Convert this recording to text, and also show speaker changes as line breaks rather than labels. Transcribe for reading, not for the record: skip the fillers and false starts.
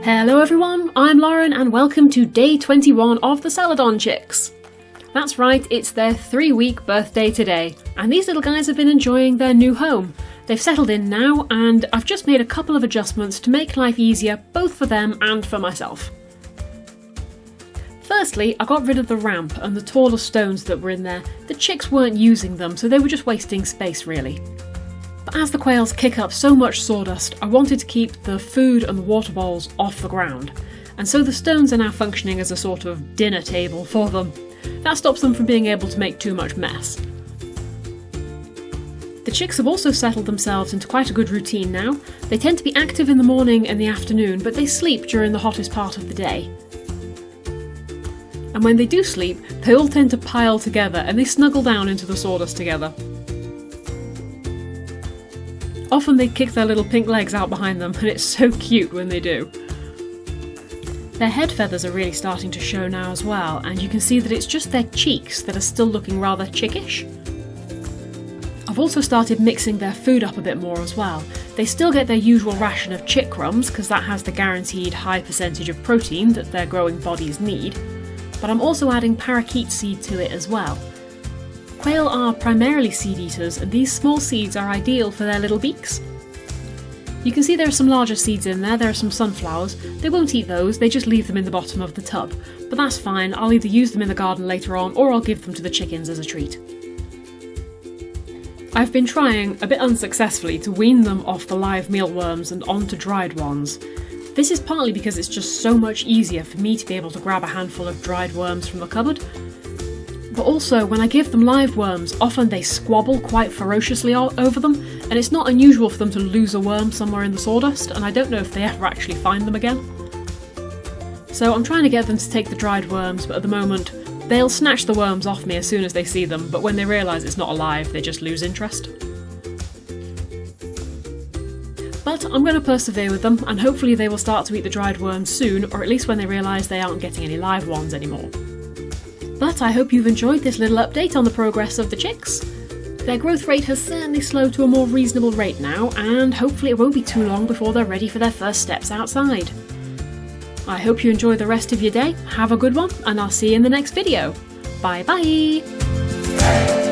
Hello everyone, I'm Lauren and welcome to day 21 of the Celadon chicks. That's right, it's their 3-week birthday today, and these little guys have been enjoying their new home. They've settled in now, and I've just made a couple of adjustments to make life easier both for them and for myself. Firstly, I got rid of the ramp and the taller stones that were in there. The chicks weren't using them, so they were just wasting space really. But as the quails kick up so much sawdust, I wanted to keep the food and the water bowls off the ground, and so the stones are now functioning as a sort of dinner table for them. That stops them from being able to make too much mess. The chicks have also settled themselves into quite a good routine now. They tend to be active in the morning and the afternoon, but they sleep during the hottest part of the day. And when they do sleep, they all tend to pile together and they snuggle down into the sawdust together. Often they kick their little pink legs out behind them, and it's so cute when they do. Their head feathers are really starting to show now as well, and you can see that it's just their cheeks that are still looking rather chickish. I've also started mixing their food up a bit more as well. They still get their usual ration of chick crumbs, because that has the guaranteed high percentage of protein that their growing bodies need, but I'm also adding parakeet seed to it as well. Quail are primarily seed eaters, and these small seeds are ideal for their little beaks. You can see there are some larger seeds in there. There are some sunflowers. They won't eat those, they just leave them in the bottom of the tub. But that's fine, I'll either use them in the garden later on or I'll give them to the chickens as a treat. I've been trying, a bit unsuccessfully, to wean them off the live mealworms and onto dried ones. This is partly because it's just so much easier for me to be able to grab a handful of dried worms from the cupboard. But also, when I give them live worms, often they squabble quite ferociously over them, and it's not unusual for them to lose a worm somewhere in the sawdust, and I don't know if they ever actually find them again. So I'm trying to get them to take the dried worms, but at the moment, they'll snatch the worms off me as soon as they see them, but when they realise it's not alive, they just lose interest. But I'm going to persevere with them, and hopefully they will start to eat the dried worms soon, or at least when they realise they aren't getting any live ones anymore. But I hope you've enjoyed this little update on the progress of the chicks. Their growth rate has certainly slowed to a more reasonable rate now, and hopefully it won't be too long before they're ready for their first steps outside. I hope you enjoy the rest of your day, have a good one, and I'll see you in the next video. Bye bye!